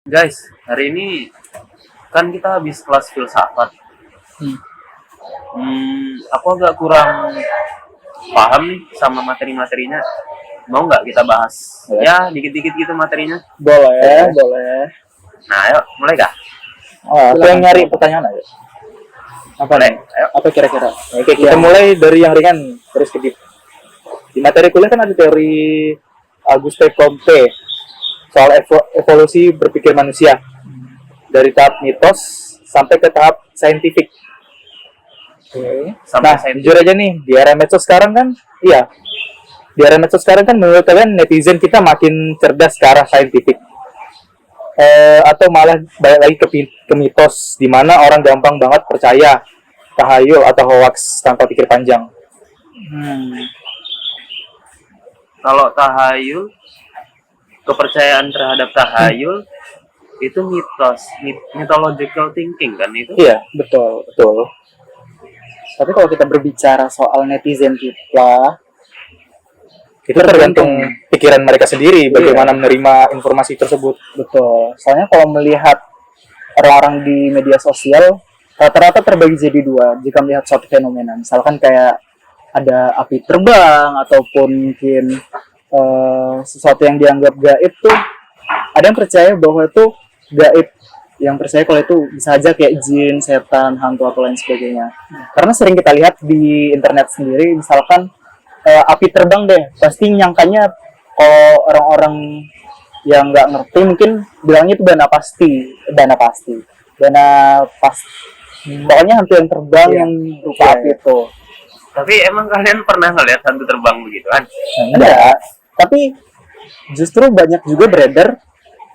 Guys, hari ini kan kita habis kelas filsafat. Hmm. Aku agak kurang paham nih sama materi-materinya. Mau nggak kita bahas? Boleh. Ya, dikit-dikit gitu materinya. Boleh, boleh. Nah, ayo, mulai kah? Oh, aku yang nyari pertanyaan aja. Apa Boleh, nih? ayo. Apa kira-kira? Oke, kita mulai dari yang ringan terus ke deep. Di materi kuliah kan ada teori Auguste Comte soal evolusi berpikir manusia dari tahap mitos sampai ke tahap saintifik. Oke. Sampai Nah, saintifik. jujur aja nih, di era medsos sekarang kan, iya, di era medsos sekarang kan menurut kalian netizen kita makin cerdas ke arah saintifik? Atau malah balik lagi ke mitos di mana orang gampang banget percaya tahayul atau hoax tanpa pikir panjang. Kalau tahayul, kepercayaan terhadap tahayul itu mitos, mythological thinking kan itu? Iya, betul, betul. Tapi kalau kita berbicara soal netizen kita, itu tergantung pikiran mereka sendiri bagaimana menerima informasi tersebut. Betul. Soalnya kalau melihat orang-orang di media sosial, rata-rata terbagi jadi dua jika melihat suatu fenomena. Misalkan kayak ada api terbang ataupun mungkin sesuatu yang dianggap gaib tuh, ada yang percaya bahwa itu gaib, yang percaya kalau itu bisa aja kayak jin, setan, hantu atau lain sebagainya. Karena sering kita lihat di internet sendiri, misalkan api terbang deh, pasti nyangkanya kalau orang-orang yang nggak ngerti mungkin bilangnya itu dana pasti, pokoknya hantu yang terbang yang berupa api itu. Tapi emang kalian pernah ngeliat hantu terbang begitu kan? Enggak, tapi justru banyak juga beredar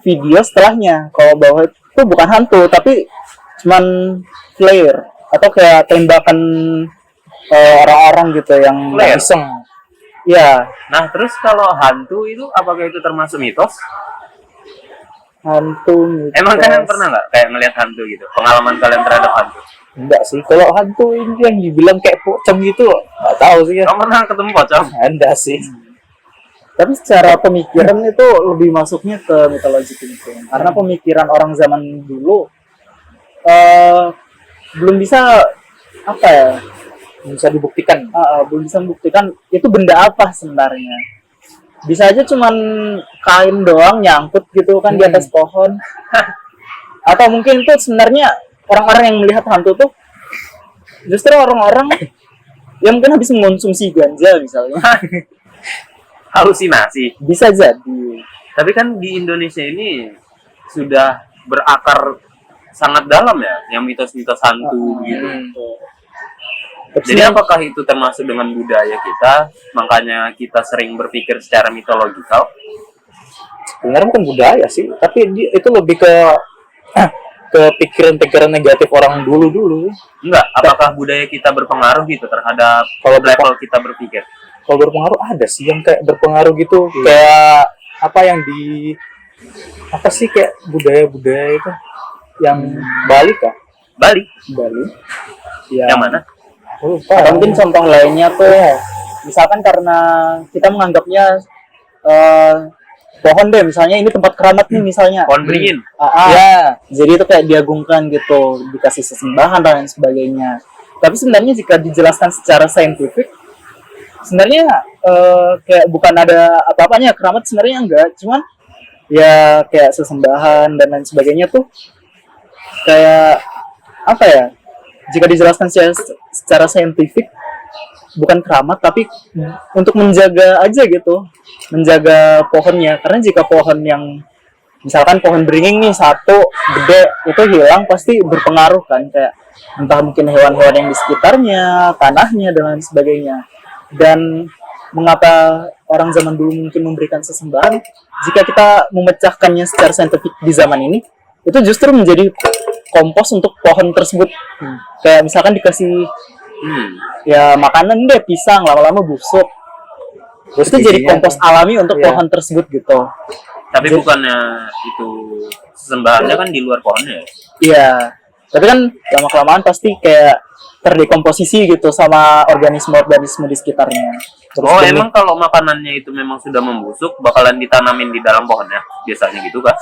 video setelahnya kalau bahwa itu bukan hantu tapi cuman flare atau kayak tembakan orang-orang gitu yang Flare? iseng. Ya, Nah, terus kalau hantu itu apakah itu termasuk mitos? hantu mitos. Emang kalian pernah nggak kayak ngelihat hantu gitu? Pengalaman kalian terhadap hantu? Enggak sih, kalau hantu ini yang dibilang kayak pocong gitu nggak tahu sih ya. Kamu pernah ketemu pocong? Enggak sih. Tapi secara pemikiran itu lebih masuknya ke mitologi thinking. Karena pemikiran orang zaman dulu belum bisa apa ya? Belum bisa dibuktikan. Belum bisa membuktikan itu benda apa sebenarnya. Bisa aja cuman kain doang nyangkut gitu kan di atas pohon. Atau mungkin itu sebenarnya orang-orang yang melihat hantu tuh justru orang-orang yang mungkin habis mengonsumsi ganja misalnya. Halusinasi. Bisa jadi. Tapi kan di Indonesia ini sudah berakar sangat dalam ya, yang mitos-mitos hantu gitu. Jadi apakah itu termasuk dengan budaya kita, makanya kita sering berpikir secara mitologikal? Sebenarnya bukan budaya sih, tapi itu lebih ke pikiran-pikiran negatif orang dulu. Enggak, apakah budaya kita berpengaruh gitu terhadap Kalau level kita berpikir? Kalau berpengaruh ada sih yang kayak berpengaruh gitu, kayak apa yang apa sih kayak budaya-budaya itu yang Bali kah? Bali? Ya. Yang mana? Atau mungkin contoh lainnya tuh, misalkan karena kita menganggapnya pohon deh, misalnya ini tempat keramat nih misalnya. Pohon beringin. Ya, jadi itu kayak diagungkan gitu, dikasih sesembahan dan lain sebagainya. Tapi sebenarnya jika dijelaskan secara saintifik, sebenarnya kayak bukan ada apa-apanya keramat sebenarnya enggak, cuman ya kayak sesembahan dan lain sebagainya tuh kayak apa ya? Jika dijelaskan secara saintifik bukan keramat tapi untuk menjaga aja gitu, menjaga pohonnya. Karena jika pohon yang misalkan pohon beringin nih satu gede itu hilang pasti berpengaruh kan, kayak entah mungkin hewan-hewan yang di sekitarnya, tanahnya dan lain sebagainya. Dan mengapa orang zaman dulu mungkin memberikan sesembahan, jika kita memecahkannya secara saintifik di zaman ini, itu justru menjadi kompos untuk pohon tersebut. Kayak misalkan dikasih ya makanan deh, pisang, lama-lama busuk, terus itu jadi kompos alami untuk pohon tersebut gitu. Tapi bukannya itu sesembahannya kan di luar pohonnya? Iya, tapi kan lama-kelamaan pasti kayak terdekomposisi gitu sama organisme-organisme di sekitarnya. Terus emang kalau makanannya itu memang sudah membusuk, bakalan ditanamin di dalam pohonnya? Biasanya gitu kan?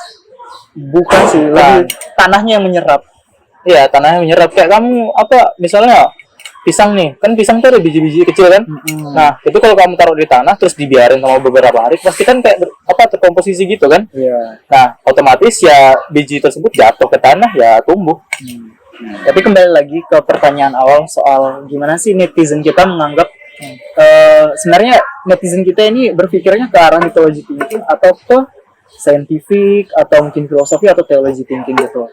Bukan sih, lebih tanahnya yang menyerap. Iya, tanahnya menyerap. Kayak kamu apa misalnya pisang nih, kan pisang tuh ada biji-biji kecil kan. Nah, itu kalau kamu taruh di tanah terus dibiarin sama beberapa hari, pasti kan kayak terkomposisi gitu kan. Iya. Nah, otomatis ya biji tersebut jatuh ke tanah ya tumbuh. Tapi kembali lagi ke pertanyaan awal soal gimana sih netizen kita menganggap sebenarnya netizen kita ini berpikirnya ke arah mythology thinking atau ke scientific atau mungkin filosofi atau theology thinking gitu.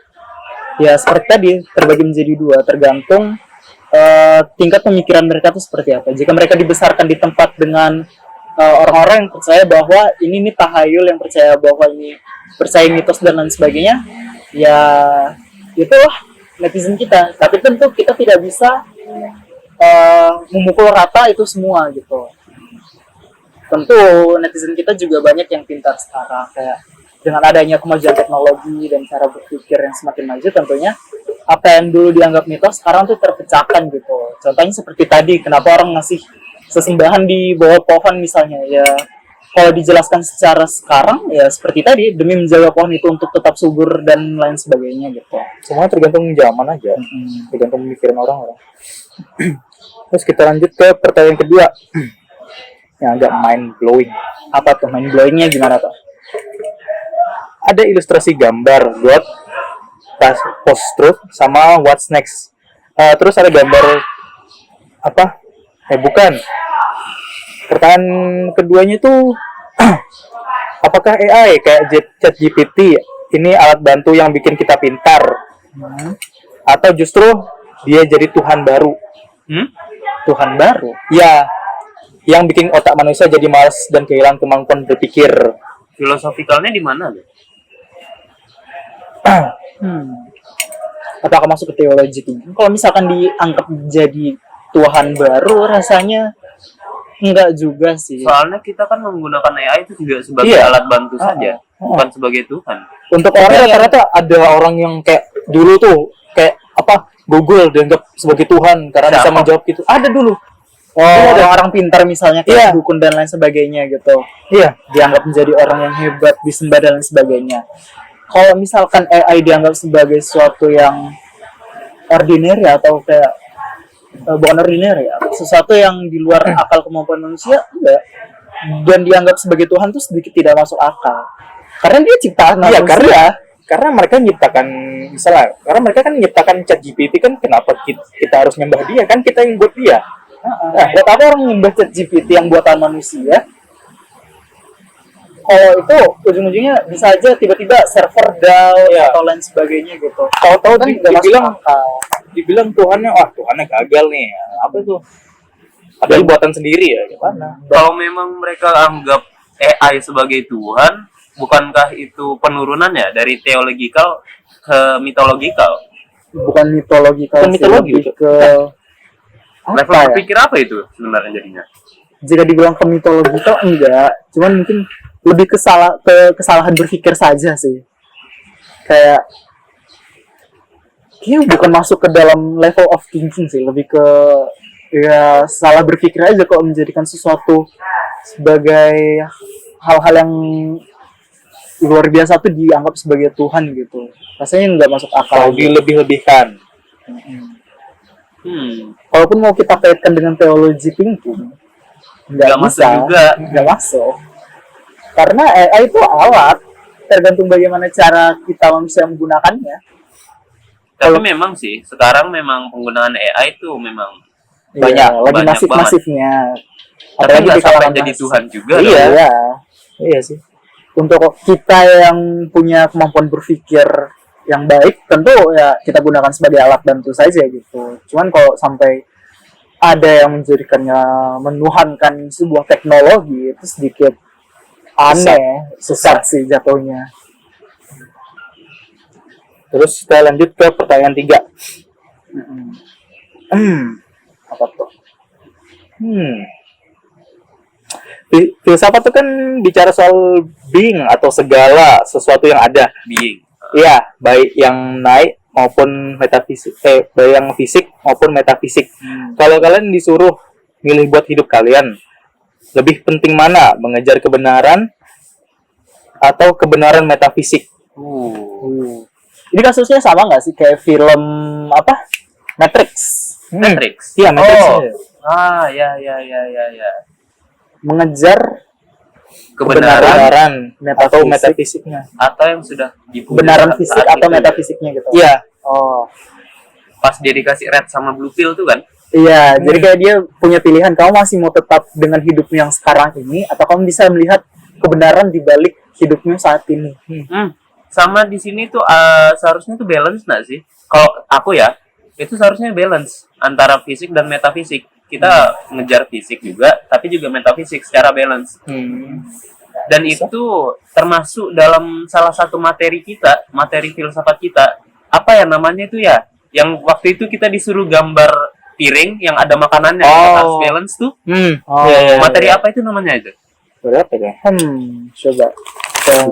Ya seperti tadi terbagi menjadi dua, tergantung tingkat pemikiran mereka itu seperti apa. Jika mereka dibesarkan di tempat dengan orang-orang yang percaya bahwa ini tahayul, yang percaya bahwa ini percaya mitos dan lain sebagainya, ya itulah netizen kita. Tapi tentu kita tidak bisa memukul rata itu semua gitu. Tentu netizen kita juga banyak yang pintar sekarang, kayak dengan adanya kemajuan teknologi dan cara berpikir yang semakin maju, tentunya apa yang dulu dianggap mitos sekarang tuh terpecahkan gitu. Contohnya seperti tadi, kenapa orang ngasih sesembahan di bawah pohon misalnya, ya kalau dijelaskan secara sekarang ya seperti tadi, demi menjaga pohon itu untuk tetap subur dan lain sebagainya gitu. Semuanya tergantung zaman aja, tergantung pemikiran orang-orang. Terus kita lanjut ke pertanyaan kedua yang agak mind blowing. Apa tuh mind blowingnya gimana tuh? Ada ilustrasi gambar buat post-truth sama what's next. Terus ada gambar apa? Bukan. Pertanyaan keduanya tuh apakah AI kayak ChatGPT ini alat bantu yang bikin kita pintar? Atau justru dia jadi Tuhan baru? Tuhan baru? Ya, yang bikin otak manusia jadi malas dan kehilangan kemampuan berpikir. Filosofikalnya di mana deh? Apakah masuk ke teologi tinggi? Kalau misalkan dianggap jadi Tuhan baru, rasanya enggak juga sih. Soalnya kita kan menggunakan AI itu juga sebagai alat bantu saja, bukan sebagai Tuhan. Untuk orang rata-rata ada orang yang kayak dulu tuh kayak apa Google dianggap sebagai Tuhan karena bisa menjawab gitu. Ada dulu. Ada orang pintar misalnya kayak dukun dan lain sebagainya gitu. Iya, dianggap menjadi orang yang hebat, disembah dan lain sebagainya. Kalau misalkan AI dianggap sebagai sesuatu yang ordinary atau kayak bukan ordinary ya, sesuatu yang di luar akal kemampuan manusia, enggak. Dan dianggap sebagai Tuhan tuh sedikit tidak masuk akal. Karena dia ciptaan manusia. Karena mereka menciptakan misalnya, karena mereka kan menciptakan ChatGPT kan, kenapa kita harus nyembah dia, kan kita yang buat dia. Nah, buat apa orang nyembah ChatGPT yang buatan manusia? Kalau itu ujung-ujungnya bisa aja tiba-tiba server down atau lain sebagainya gitu. Tahu-tahu kan dibilang Tuhannya, Tuhannya gagal nih. Apa itu? Padahal buatan sendiri ya, gimana? Kalau memang mereka anggap AI sebagai Tuhan, bukankah itu penurunan ya dari theological ke mythological? Bukan mitologikal, mitologi ke level berpikir apa itu sebenarnya jadinya? Jika dibilang ke mitologikal enggak, cuman mungkin lebih kesalahan berpikir saja sih. Kayak bukan masuk ke dalam level of thinking sih, lebih ke ya salah berpikir aja kok menjadikan sesuatu sebagai hal-hal yang luar biasa tuh dianggap sebagai Tuhan gitu. Rasanya nggak masuk akal. Lebih-lebihkan. Walaupun mau kita kaitkan dengan teologi thinking, nggak bisa juga, nggak masuk. Karena AI itu alat, tergantung bagaimana cara kita manusia menggunakannya. Tapi memang sih, sekarang memang penggunaan AI itu memang banyak masif-masifnya. Tapi nggak sampai jadi Tuhan juga. Iya sih. Untuk kita yang punya kemampuan berpikir yang baik, tentu ya kita gunakan sebagai alat bantu saja gitu. Cuman kalau sampai ada yang menjadikannya menuhankan sebuah teknologi, itu sedikit aneh, sesat sih jatuhnya. Terus kita lanjut ke pertanyaan 3. Apa tuh? Filsafat itu kan bicara soal being atau segala sesuatu yang ada. Being. Iya, baik yang naik maupun metafisik, baik yang fisik maupun metafisik. Kalau kalian disuruh milih buat hidup kalian, lebih penting mana, mengejar kebenaran atau kebenaran metafisik? Ini kasusnya sama nggak sih kayak film apa? Matrix. Matrix. Iya, Matrix. Oh. Ya. Mengejar Kebenaran atau metafisiknya. atau yang sudah kebenaran diputuskan fisik saat atau itu ya. metafisiknya gitu. Iya. Oh. Pas dia dikasih red sama blue pill tuh kan. Iya, jadi kayak dia punya pilihan, kamu masih mau tetap dengan hidupmu yang sekarang ini atau kamu bisa melihat kebenaran di balik hidupmu saat ini. Sama di sini tuh seharusnya tuh balance nggak sih? Kalau aku ya, itu seharusnya balance antara fisik dan metafisik. Kita ngejar fisik juga, tapi juga metafisik secara balance. Dan itu termasuk dalam salah satu materi kita, materi filsafat kita. Apa ya namanya itu ya? Yang waktu itu kita disuruh gambar piring yang ada makanannya, kita harus balance tuh. Iya. Materi apa itu namanya itu? Berapa ya? Coba.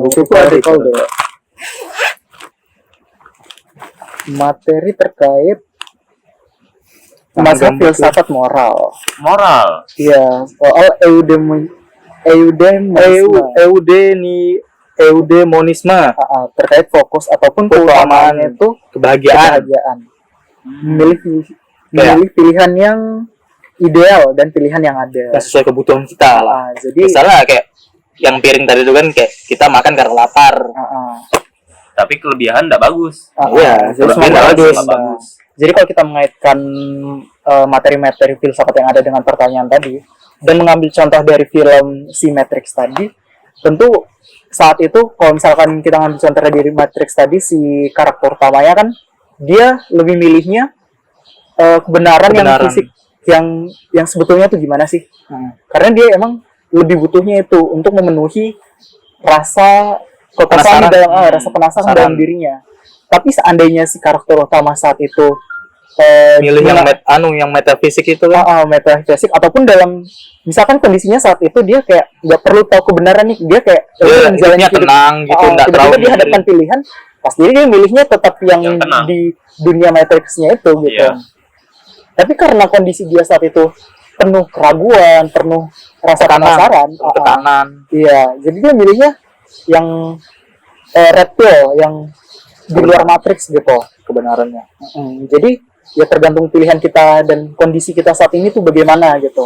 Bukuku artikel dulu. Materi terkait masa filsafat moral. Moral. Iya, soal eudemonisme terkait fokus ataupun keutamaan itu kebahagiaan. Memilih pilihan yang ideal dan pilihan yang ada. Yang sesuai kebutuhan kita lah. Jadi misalnya kayak yang piring tadi itu kan kayak kita makan karena lapar. Tapi kelebihan nggak bagus. Iya, jadi kelebihan semua nggak bagus. Jadi kalau kita mengaitkan materi-materi filsafat yang ada dengan pertanyaan tadi dan mengambil contoh dari film si Matrix tadi, tentu saat itu kalau misalkan kita ngambil contoh dari Matrix tadi, si karakter utamanya kan dia lebih milihnya kebenaran yang fisik, yang sebetulnya tuh gimana sih? Karena dia emang lebih butuhnya itu untuk memenuhi rasa kekosongan dalam rasa penasaran dalam dirinya. Tapi seandainya si karakter utama saat itu milih yang metafisik itu kan, metafisik ataupun dalam misalkan kondisinya saat itu dia kayak nggak perlu tahu kebenaran nih, dia kayak hidupnya tenang gitu, nggak terlalu dihadapkan pilihan, pasti dia milihnya tetap yang di dunia Matrixnya itu gitu. Iya. Tapi karena kondisi dia saat itu penuh keraguan, penuh rasa penasaran, tekanan. Iya, jadi dia milihnya yang red pill, yang di luar Matrix gitu kebenarannya. Jadi ya tergantung pilihan kita dan kondisi kita saat ini tuh bagaimana gitu.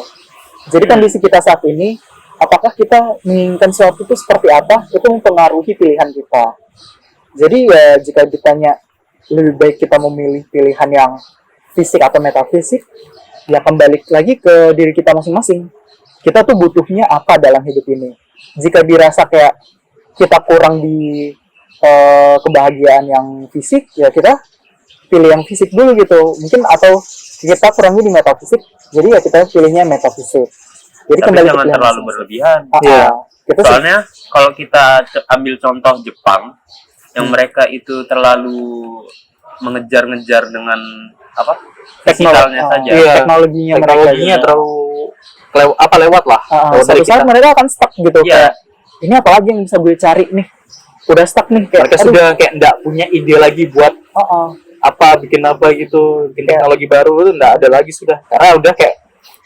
Jadi kondisi kita saat ini, apakah kita menginginkan sesuatu itu seperti apa, itu mempengaruhi pilihan kita. Jadi ya jika ditanya lebih baik kita memilih pilihan yang fisik atau metafisik, ya kembali lagi ke diri kita masing-masing. Kita tuh butuhnya apa dalam hidup ini. Jika dirasa kayak kita kurang di kebahagiaan yang fisik, ya kita pilih yang fisik dulu gitu. Mungkin atau kita kurangnya di metafisik, jadi ya kita pilihnya metafisik. Jadi tapi kembali jangan terlalu berlebihan. Soalnya kalau kita ambil contoh Jepang, yang mereka itu terlalu mengejar-ngejar dengan apa? Fisikalnya saja. Teknologinya terlalu lewat lah. Suatu saat mereka akan stuck gitu kayak ini apa lagi yang bisa gue cari nih? Udah stuck nih kayak mereka sudah kayak enggak punya ide lagi buat bikin apa gitu, bikin teknologi baru itu enggak ada lagi sudah. Karena udah kayak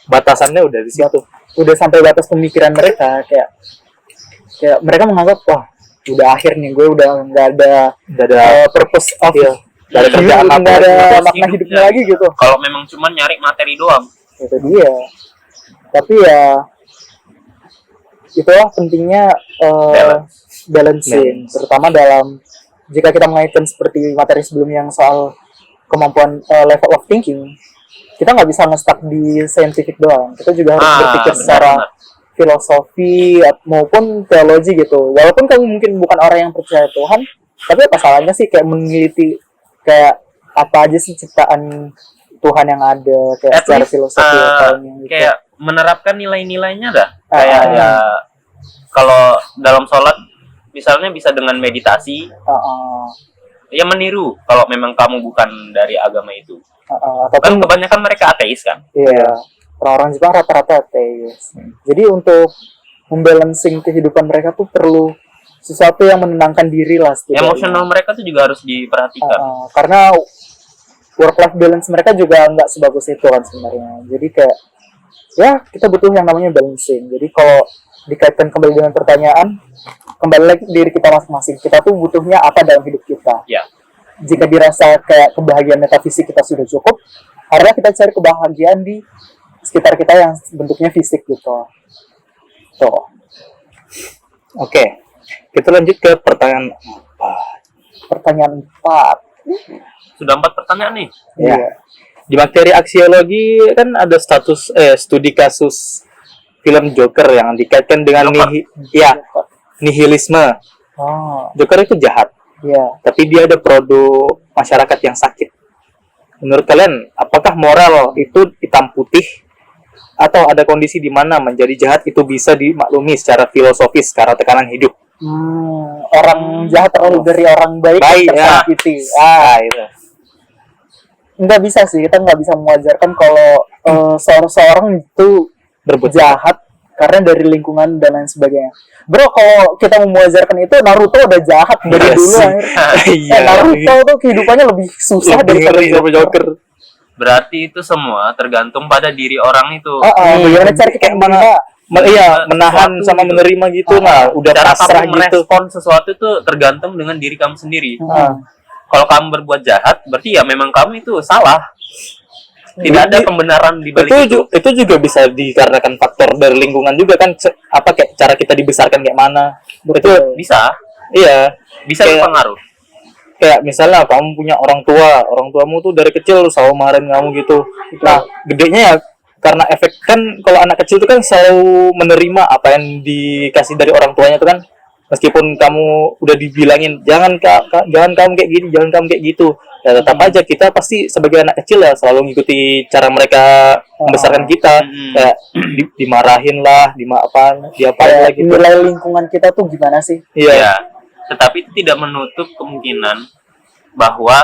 batasannya udah di situ. Udah sampai batas pemikiran mereka kayak mereka menganggap wah, udah akhir nih, gue udah nggak ada purpose of dari kerjaan nggak ada makna hidupnya lagi gitu. Kalau memang cuma nyari materi doang. Itu dia. Tapi ya itulah pentingnya balancing, terutama dalam jika kita mengaitkan seperti materi sebelumnya yang soal kemampuan level of thinking, kita nggak bisa nge-stuck di scientific doang. Kita juga harus berpikir secara filosofi maupun teologi gitu. Walaupun kamu mungkin bukan orang yang percaya Tuhan, tapi apa salahnya sih kayak meneliti kayak apa aja sih ciptaan Tuhan yang ada kayak secara filosofi gitu. Kayak menerapkan nilai-nilainya dah. Kayak ya kalau dalam sholat misalnya bisa dengan meditasi. Ya meniru kalau memang kamu bukan dari agama itu. Kan kebanyakan mereka ateis kan? Iya. Orang-orang Jepang rata-rata ateis. Jadi untuk membalancing kehidupan mereka tuh perlu sesuatu yang menenangkan diri lah. Emosional mereka tuh juga harus diperhatikan. Karena work-life balance mereka juga nggak sebagus itu kan sebenarnya. Jadi kayak ya kita butuh yang namanya balancing. Jadi kalau dikaitkan kembali dengan pertanyaan, kembali lagi ke diri kita masing-masing. Kita tuh butuhnya apa dalam hidup kita? Ya. Jika dirasa kayak kebahagiaan metafisik kita sudah cukup, harusnya kita cari kebahagiaan di sekitar kita yang bentuknya fisik gitu. Tuh. Oke, kita lanjut ke pertanyaan Pertanyaan 4. Sudah 4 pertanyaan nih. Ya. Iya. Di materi aksiologi kan ada studi kasus film Joker yang dikaitkan dengan nihilisme. Oh, Joker itu jahat, iya. tapi dia ada produk masyarakat yang sakit. Menurut kalian, apakah moral itu hitam putih atau ada kondisi di mana menjadi jahat itu bisa dimaklumi secara filosofis karena tekanan hidup? Orang jahat terlalu dari orang baik, Baik, ya. tersakiti. Itu. Nggak bisa sih, kita nggak bisa mewajarkan kalau seorang itu Berbuat jahat karena dari lingkungan dan lain sebagainya. Bro, kalau kita mewajarkan itu, Naruto udah jahat dari Iya dulu. sih. Iya. Naruto tuh kehidupannya lebih susah daripada Joker. Berarti itu semua tergantung pada diri orang itu. Bagaimana cara kita Kayak mana? Menahan Sesuatu sama gitu. menerima gitu. Nah, udah Cara pasrah kamu gitu. merespon sesuatu itu tergantung dengan diri kamu sendiri. Hmm. Kalau kamu berbuat jahat, berarti ya memang kamu itu salah. Tidak ada pembenaran di balik itu. Itu juga bisa dikarenakan faktor dari lingkungan juga kan, kayak cara kita dibesarkan kayak mana. Itu Bisa bisa kayak, berpengaruh. kayak misalnya kamu punya orang tuamu tuh dari kecil selalu marahin kamu gitu. Nah, gedenya ya karena efek kan, kalau anak kecil itu kan selalu menerima apa yang dikasih dari orang tuanya itu kan, meskipun kamu udah dibilangin jangan kamu kayak gini, jangan kamu kayak gitu, ya tetap aja kita pasti sebagai anak kecil ya selalu ngikuti cara mereka membesarkan kita. Kayak dimarahin lah, diapain lah gitu. Nilai lingkungan kita tuh gimana sih? Iya. Ya, tetapi itu tidak menutup kemungkinan bahwa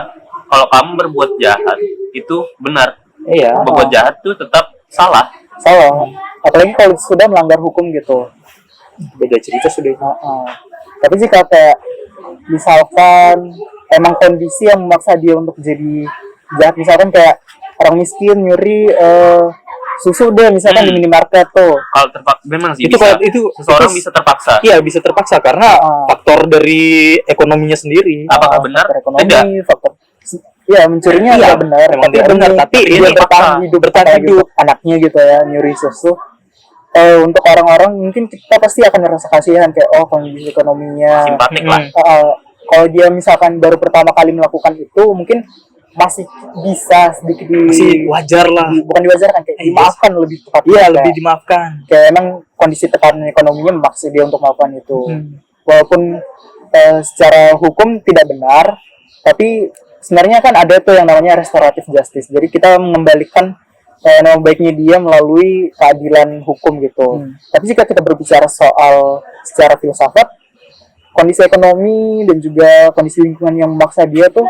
kalau kamu berbuat jahat itu benar. Iya. Berbuat jahat itu tetap salah. Salah. Apalagi kalau sudah melanggar hukum gitu. Beda cerita sudah. Tapi jika kayak misalkan emang kondisi yang memaksa dia untuk jadi jahat, misalkan kayak orang miskin nyuri susu deh misalkan di minimarket tuh. Kalau terpaksa memang sih Itu bisa. kalau itu Seseorang bisa terpaksa. Iya, bisa terpaksa karena faktor dari ekonominya sendiri. Apakah benar? Faktor ekonomi, Tidak. faktor ya mencurinya Iya, nggak benar, memang tidak benar, tapi dia ini bertahan hidup, bertahan hidup. anaknya gitu ya, nyuri susu. Untuk orang-orang mungkin kita pasti akan merasa kasihan kayak kondisi ekonominya. Simpatik lah. Kalau dia misalkan baru pertama kali melakukan itu mungkin masih bisa sedikit Masih wajar lah. bukan diwajarkan, kayak dimaafkan lebih tepat. Iya, Kayak- lebih dimaafkan. kayak emang kondisi tekanan ekonominya memaksa dia untuk melakukan itu. Walaupun secara hukum tidak benar, tapi sebenarnya kan ada tuh yang namanya restoratif justice. Jadi kita mengembalikan nama baiknya dia melalui keadilan hukum gitu. Tapi jika kita berbicara soal secara filsafat, kondisi ekonomi dan juga kondisi lingkungan yang memaksa dia tuh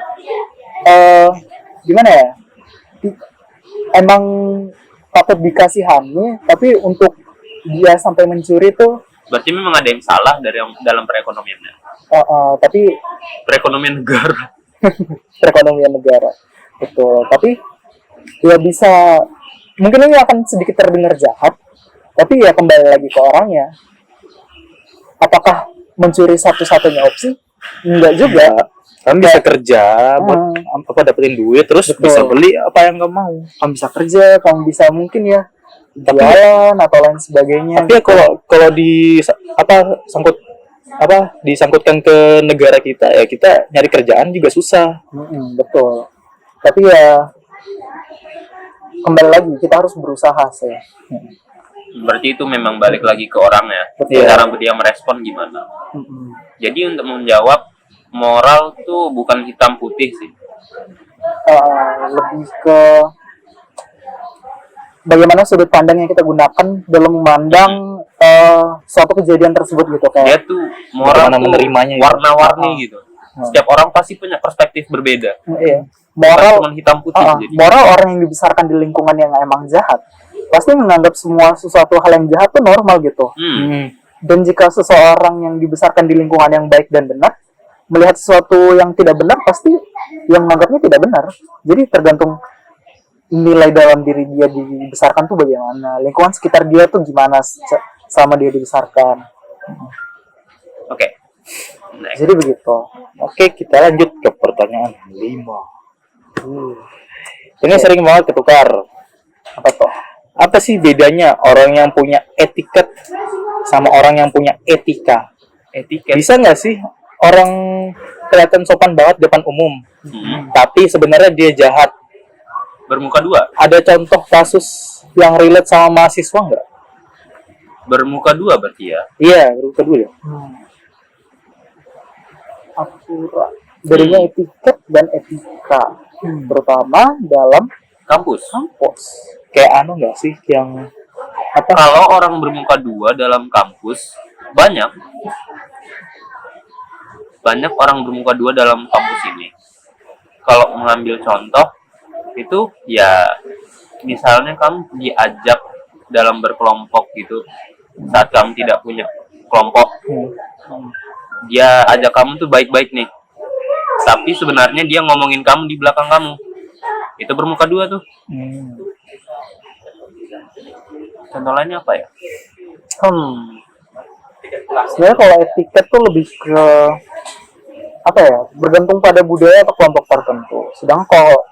gimana ya? Emang patut dikasihani, tapi untuk dia sampai mencuri tuh Berarti memang ada yang salah dalam perekonomiannya. tapi Perekonomian negara. perekonomian negara, betul. Tapi ya bisa, mungkin ini akan sedikit terdengar jahat, tapi ya kembali lagi ke orangnya. Apakah mencuri satu-satunya opsi? Enggak juga. Kamu bisa kerja buat dapetin duit, terus Betul. bisa beli apa yang kamu mau. Kamu bisa kerja, kamu bisa mungkin ya jualan atau lain sebagainya. Tapi ya kalau disangkutkan ke negara kita, ya kita nyari kerjaan juga susah. Betul. Tapi ya kembali lagi kita harus berusaha sih. Berarti itu memang balik lagi ke orangnya. Betul. Cara dia merespon gimana. Jadi untuk menjawab moral tuh bukan hitam putih sih. Lebih ke bagaimana sudut pandang yang kita gunakan dalam memandang suatu kejadian tersebut gitu Dia kayak. tuh moral Bagaimana tuh menerimanya gitu. warna-warni gitu. Setiap orang pasti punya perspektif berbeda. Iya. Bukan cuma hitam putih. Jadi. Moral orang yang dibesarkan di lingkungan yang emang jahat pasti menganggap semua sesuatu hal yang jahat tuh normal gitu. Dan jika seseorang yang dibesarkan di lingkungan yang baik dan benar melihat sesuatu yang tidak benar, pasti yang menganggapnya tidak benar. Jadi tergantung nilai dalam diri dia dibesarkan tuh bagaimana, lingkungan sekitar dia tuh gimana selama dia dibesarkan. Oke. Next. Jadi begitu. Oke, kita lanjut ke pertanyaan 5. Ini sering banget ketukar. Apa tuh? Apa sih bedanya orang yang punya etiket sama orang yang punya etika? Etiket. Bisa nggak sih orang kelihatan sopan banget depan umum, tapi sebenarnya dia jahat? Bermuka dua. Ada contoh kasus yang relate sama mahasiswa nggak? Bermuka dua berarti ya. Iya, kedua ya. Akurat. Bedanya etiket dan etika, terutama dalam Kampus. kampus. Kayak nggak sih yang apa? Kalau orang bermuka dua dalam kampus, banyak orang bermuka dua dalam kampus ini. Kalau mengambil contoh itu ya misalnya kamu diajak dalam berkelompok gitu, saat kamu tidak punya kelompok, dia ajak kamu tuh baik-baik nih, tapi sebenarnya dia ngomongin kamu di belakang kamu, itu bermuka dua tuh. Contoh lainnya apa ya? Sebenarnya kalau etiket tuh lebih ke apa ya? Bergantung pada budaya atau kelompok tertentu. Sedangkan kalau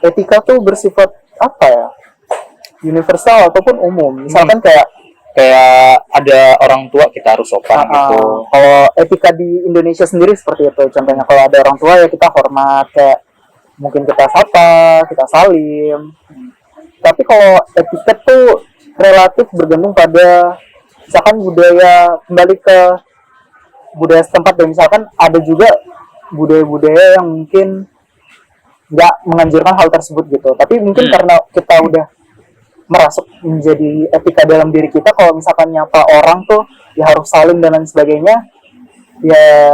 etika tuh bersifat apa ya? Universal ataupun umum. Misalkan kayak ada orang tua kita harus sopan gitu. kalau etika di Indonesia sendiri seperti itu. Contohnya kalau ada orang tua ya kita hormat, kayak mungkin kita sapa, kita salim. Tapi kalau etiket tuh relatif bergantung pada misalkan kembali ke budaya setempat, dan misalkan ada juga budaya-budaya yang mungkin nggak menganjurkan hal tersebut gitu. Tapi mungkin karena kita udah merasuk menjadi etika dalam diri kita, kalau misalkan nyapa orang tuh ya harus salim dan lain sebagainya, ya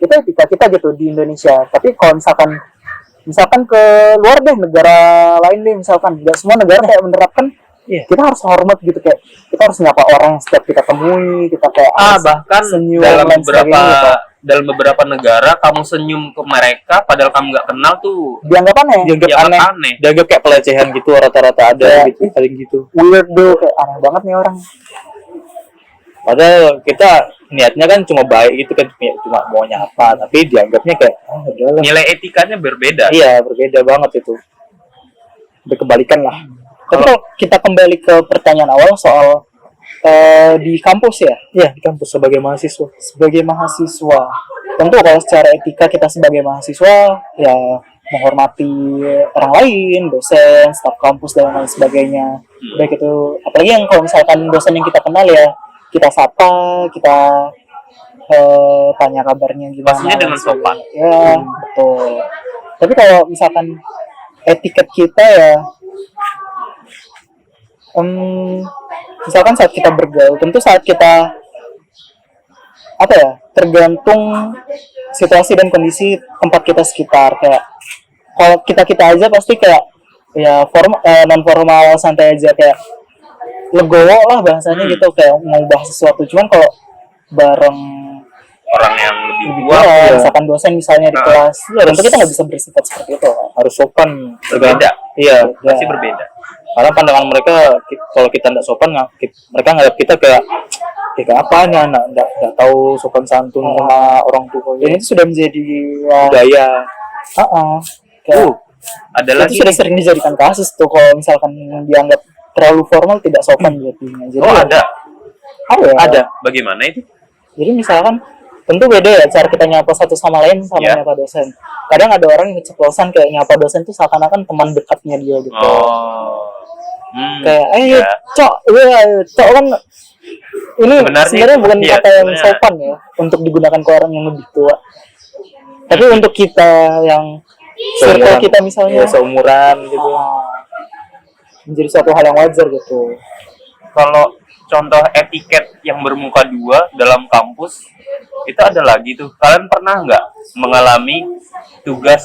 itu etika kita gitu di Indonesia. Tapi kalau misalkan ke luar deh, negara lain deh, misalkan nggak semua negara kayak menerapkan kita harus hormat gitu, kayak kita harus nyapa orang yang setiap kita temui, kita kayak Bahkan senyum dalam beberapa negara kamu senyum ke mereka padahal kamu nggak kenal tuh dianggap aneh, dianggap aneh. Dianggap kayak pelecehan gitu, rata-rata ada gitu, paling gitu. weird deh, kayak aneh banget nih orang. Padahal kita niatnya kan cuma baik gitu kan, cuma mau nyapa, tapi dianggapnya kayak udahlah. Nilai etikanya berbeda. Iya, berbeda banget itu. Berkebalikan lah. Tapi kalau kita kembali ke pertanyaan awal soal di kampus ya, Di kampus sebagai mahasiswa. Tentu kalau secara etika kita sebagai mahasiswa ya menghormati orang lain, dosen, staf kampus dan lain sebagainya. Baik itu, apalagi yang kalau misalkan dosen yang kita kenal ya kita sapa, kita tanya kabarnya gimana. Pastinya dengan sopan. Ya, betul. Tapi kalau misalkan etiket kita ya misalkan saat kita bergaul, tentu saat kita tergantung situasi dan kondisi tempat kita sekitar. Kayak kalau kita aja pasti kayak ya non formal, santai aja, kayak legowo lah bahasanya gitu, kayak ngubah sesuatu. Cuman kalau bareng Orang yang lebih tua misalkan dosen misalnya di kelas, tentu kita nggak bisa bersifat seperti itu. Harus sopan. berbeda. Iya. Pasti berbeda. Karena pandangan mereka kalau kita tidak sopan, mereka nganggap kita kayak apaan ya, nggak tahu sopan santun sama orang tua. Dan itu sudah menjadi budaya. Ada itu lagi sudah sering dijadikan kasus tuh kalau misalkan dianggap terlalu formal, tidak sopan jadinya. Jadi Ada. Bagaimana itu? Jadi misalkan tentu beda ya cara kita nyapa satu sama lain sama nyapa dosen. Kadang ada orang yang keceplosan kayak nyapa dosen tuh seakan-akan teman dekatnya dia gitu. Kayak cok kan ini sebenarnya bukan kata yang sopan ya untuk digunakan ke orang yang lebih tua. Tapi untuk kita yang circle kita misalnya seumuran gitu, menjadi suatu hal yang wajar gitu. Kalau contoh etiket yang bermuka dua dalam kampus itu ada lagi tuh. Kalian pernah nggak mengalami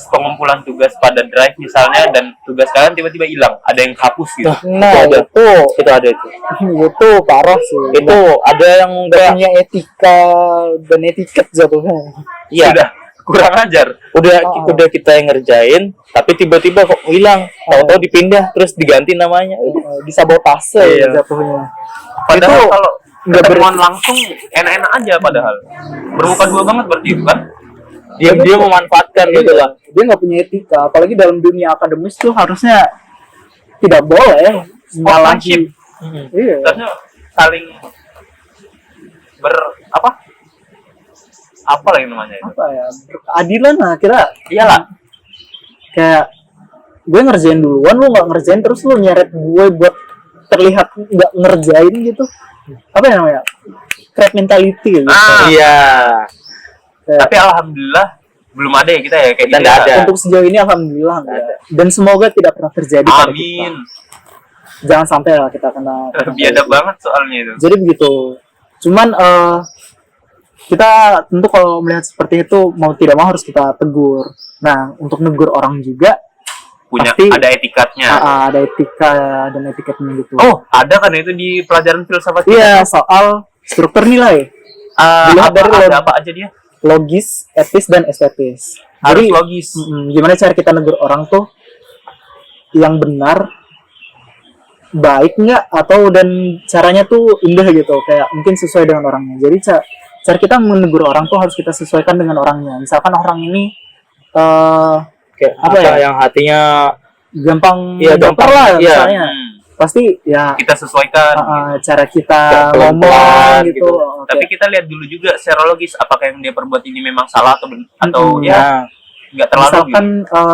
pengumpulan tugas pada drive misalnya, dan tugas kalian tiba-tiba hilang, ada yang hapus gitu? Nah itu ada itu. Itu parah sih. Itu ada yang punya etika dan etiket jatuhnya. Iya. Sudah kurang ajar. Udah kita yang ngerjain, tapi tiba-tiba kok hilang, tahu-tahu dipindah terus diganti namanya. Disabotase Iya. jatuhnya. Padahal Itu kalau nggak ketemuan langsung enak-enak aja padahal. Bermuka dua banget berarti itu kan. Dia memanfaatkan gitu lah. Dia nggak punya etika, apalagi dalam dunia akademis tuh harusnya tidak boleh Sportsmanship. Iya. Harusnya saling apa lagi namanya itu? Apa ya? Keadilan lah kira. Iyalah. Kayak gue ngerjain duluan, lu nggak ngerjain terus lu nyeret gue buat terlihat nggak ngerjain gitu. Apa ya namanya? Crab mentality gitu. Iya. Tapi alhamdulillah belum ada ya kita ya kayak Kita gitu. nggak ya. ada. Untuk sejauh ini alhamdulillah enggak. Dan semoga tidak pernah terjadi pada Amin. kita. Jangan sampai lah kita kena Biadab banget soalnya itu. Jadi begitu. Cuman kita tentu kalau melihat seperti itu mau tidak mau harus kita tegur. Nah, untuk negur orang juga Punya pasti ada etikatnya. ada etika dan etiketnya gitu. Oh, ada kan itu di pelajaran filsafat Iya, soal struktur nilai. Dilihat dari ada apa aja dia? Logis, etis, dan estetis. Harus Jadi, logis. gimana cara kita negur orang tuh yang benar, baik nggak, atau dan caranya tuh indah gitu, kayak mungkin sesuai dengan orangnya. Jadi cara kita menegur orang tuh harus kita sesuaikan dengan orangnya. Misalkan orang ini Kayak Apa ya? yang hatinya gampang Iya, baper gampang. lah Iya. misalnya, Hmm, pasti ya kita sesuaikan. cara kita Kayak ngomong pelan-pelan gitu. gitu. Tapi kita lihat dulu juga secara logis apakah yang dia perbuat ini memang salah atau ya nggak terlalu misalkan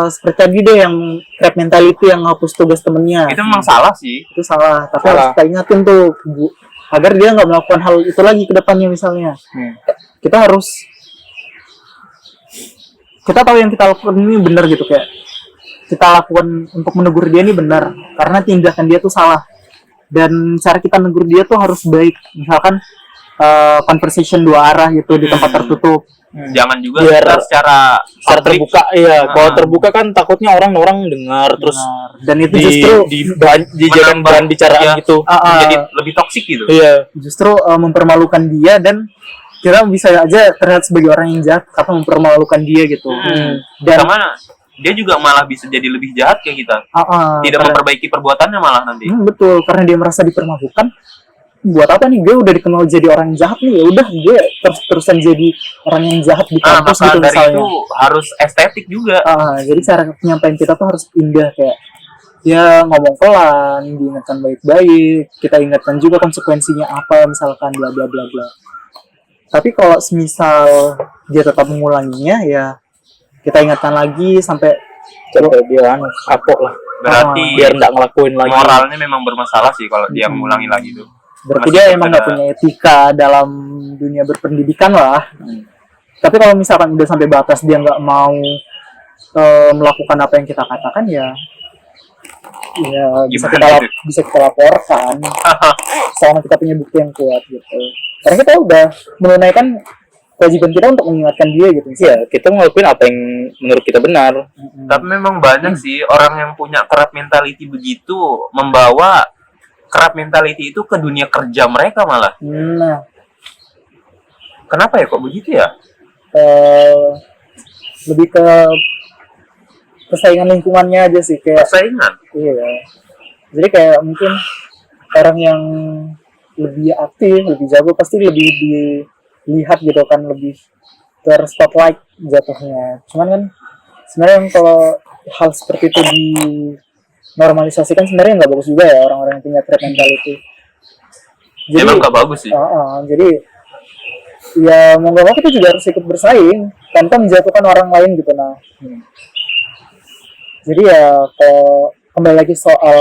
seperti tadi deh yang crab mentality yang hapus tugas temennya, gitu. Itu memang salah sih. itu salah. Tapi Salah. harus kita ingatin tuh agar dia nggak melakukan hal itu lagi ke depannya misalnya. Kita tahu yang kita lakukan ini benar gitu, kayak kita lakukan untuk menegur dia ini benar karena tindakan dia tuh salah, dan cara kita negur dia tuh harus baik. Misalkan conversation dua arah gitu di tempat tertutup. Jangan juga Biar kita secara public, terbuka. Iya, kalau terbuka kan takutnya orang dengar terus Benar. Dan itu justru dijadikan bahan bicaraan Iya. gitu. jadi lebih toksik gitu. Iya. justru mempermalukan dia, dan kita bisa aja terlihat sebagai orang yang jahat karena mempermalukan dia gitu. Dan Sama dia juga malah bisa jadi lebih jahat kayak kita. Tidak memperbaiki perbuatannya malah nanti. betul, karena dia merasa dipermalukan. Buat apa nih, gue udah dikenal jadi orang jahat nih, ya udah gue terus-terusan jadi orang yang jahat di kampus Maka gitu dari misalnya. itu harus estetik juga. Jadi cara penyampaian kita tuh harus indah, kayak ya ngomong pelan, diingatkan baik-baik, kita ingatkan juga konsekuensinya apa, misalkan bla bla bla bla. Tapi kalau semisal dia tetap mengulanginya, ya kita ingatkan lagi sampai Dia kapok lah. Berarti Biar nggak ngelakuin lagi. moralnya memang bermasalah sih kalau dia mengulangi lagi tuh. berarti Masih dia emang nggak ada- punya etika dalam dunia berpendidikan lah. Tapi kalau misalkan udah sampai batas dia nggak mau melakukan apa yang kita katakan, ya bisa Gimana bisa kita laporkan selama kita punya bukti yang kuat gitu. Karena kita udah menunaikan kewajiban kita untuk mengingatkan dia gitu. Iya, kita ngelakuin apa yang menurut kita benar. Tapi memang banyak sih orang yang punya crab mentality begitu membawa crab mentality itu ke dunia kerja mereka malah. Nah, Kenapa ya kok begitu ya? lebih ke persaingan lingkungannya aja sih, kayak Persaingan. iya. Jadi kayak mungkin orang yang lebih aktif, lebih jago pasti lebih dilihat gitu kan, lebih terspotlight jatuhnya. Cuman kan sebenarnya kalau hal seperti itu dinormalisasikan sebenarnya nggak bagus juga ya orang-orang yang punya crab mentality. Jadi Emang gak bagus sih. jadi ya mau nggak mau kita juga harus ikut bersaing tanpa menjatuhkan orang lain gitu. Nah, jadi ya kalau kembali lagi soal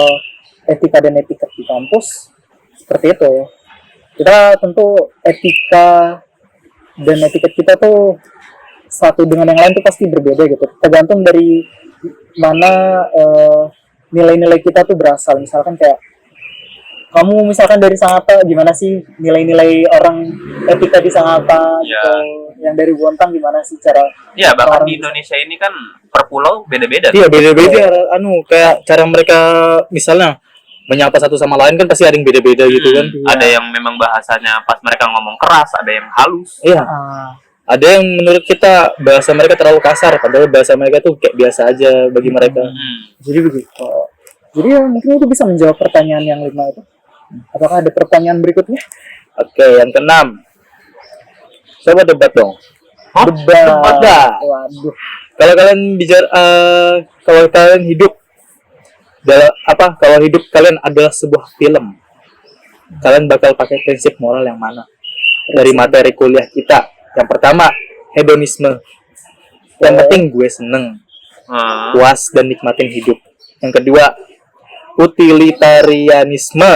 etika dan etiket di kampus seperti itu, kita tentu etika dan etiket kita tuh satu dengan yang lain tuh pasti berbeda gitu, tergantung dari mana nilai-nilai kita tuh berasal. Misalkan kayak kamu misalkan dari Sangatta, gimana sih nilai-nilai orang etika di Sangatta gitu. Yang dari Bontang gimana sih cara Ya bahkan orang di Indonesia ini kan per pulau beda-beda. Iya, beda-beda. Kayak cara mereka misalnya menyapa satu sama lain kan pasti ada yang beda-beda gitu kan. Ada yang memang bahasanya pas mereka ngomong keras, ada yang halus. Iya. Ada yang menurut kita bahasa mereka terlalu kasar, padahal bahasa mereka tuh kayak biasa aja bagi mereka. Jadi begitu. Jadi ya, mungkin itu bisa menjawab pertanyaan yang 5 itu. Apakah ada pertanyaan berikutnya? Oke, yang keenam. Coba debat dong. Debat. dah. Waduh. Kalau kalian bicara, kalau kalian hidup dalam apa? Kalau hidup kalian adalah sebuah film, kalian bakal pakai prinsip moral yang mana? Dari materi kuliah kita. Yang pertama, hedonisme. Yang penting gue seneng, puas dan nikmatin hidup. Yang kedua, utilitarianisme.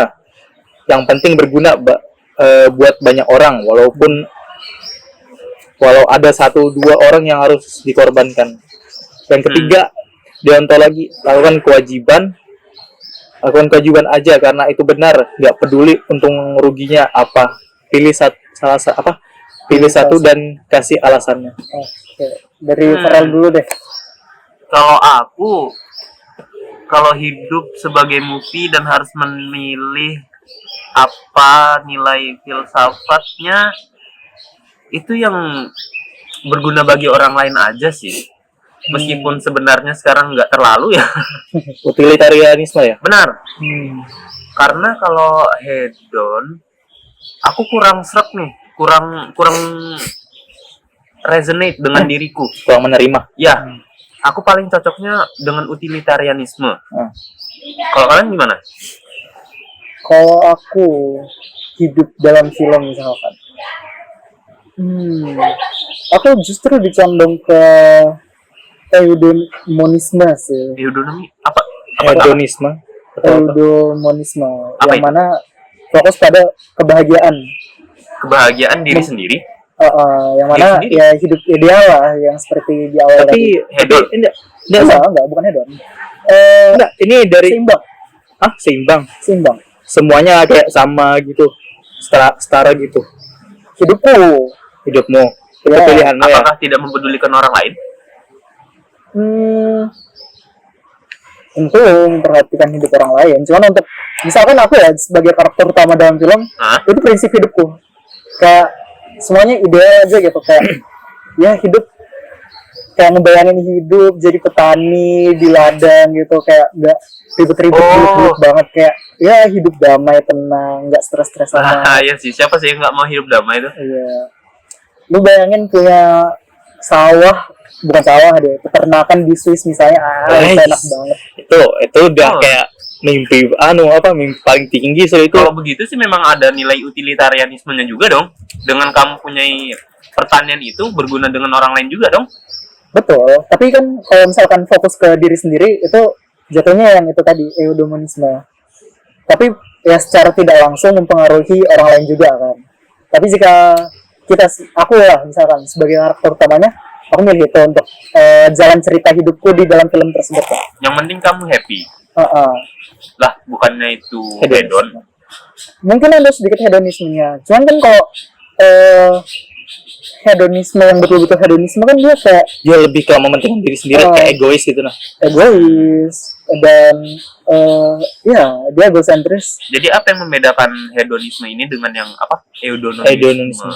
Yang penting berguna buat banyak orang, walau ada 1-2 orang yang harus dikorbankan. Yang ketiga, deontologi. Lakukan kewajiban aja karena itu benar, nggak peduli untung ruginya apa. Pilih satu dan kasih alasannya. Oke. Dari Farel dulu deh. Kalau hidup sebagai movie dan harus memilih apa nilai filsafatnya, itu yang berguna bagi orang lain aja sih. Meskipun sebenarnya sekarang nggak terlalu ya. Utilitarianisme ya. Benar. Karena kalau hedon, aku kurang srek nih, kurang resonate dengan diriku. Kurang menerima. Ya, aku paling cocoknya dengan utilitarianisme. Kalau kalian gimana? Kalau aku hidup dalam film misalkan, aku justru dicondong ke eudemonisme sih. Eudonomi apa? Hedonisme. Eudemonisme Apa yang itu? mana fokus pada kebahagiaan. Kebahagiaan diri sendiri. Yang mana Diri sendiri? ya hidup ideal lah, yang seperti di awal Tapi Hedon. enggak, bukan hedon. enggak, ini dari Seimbang. seimbang. Semuanya kayak sama gitu. Setara gitu. Hidupmu. Itu Ya. pilihanmu ya. Apakah tidak mempedulikan orang lain? Tentu memperhatikan hidup orang lain. Cuman untuk misalkan aku ya sebagai karakter utama dalam film, itu prinsip hidupku. Kayak semuanya ideal aja gitu, kayak ya hidup kayak ngebayangin hidup jadi petani di ladang gitu, kayak nggak ribet-ribet banget, kayak ya hidup damai, tenang, nggak stres-stres sama. Iya sih, siapa sih yang nggak mau hidup damai itu? Iya. Lu bayangin punya bukan sawah deh, peternakan di Swiss misalnya, itu enak banget. Itu udah kayak mimpi paling tinggi soal itu. Kalau begitu sih memang ada nilai utilitarianismenya juga dong. Dengan kamu punya pertanian itu berguna dengan orang lain juga dong. Betul, tapi kan kalau misalkan fokus ke diri sendiri itu jatuhnya yang itu tadi, eudemonisme. Tapi ya secara tidak langsung mempengaruhi orang lain juga kan. Tapi jika aku lah misalkan sebagai karakter utamanya, aku milih itu untuk jalan cerita hidupku di dalam film tersebut kan. Yang penting kamu happy. Lah, bukannya itu hedon. Mungkin ada sedikit hedonismenya. Cuman kan kalau hedonisme yang betul-betul hedonisme kan dia kayak Dia lebih ke mementingkan diri sendiri, kayak egois gitu nah. egois dan ya dia egosentris. Jadi apa yang membedakan hedonisme ini dengan yang apa? Eudonisme.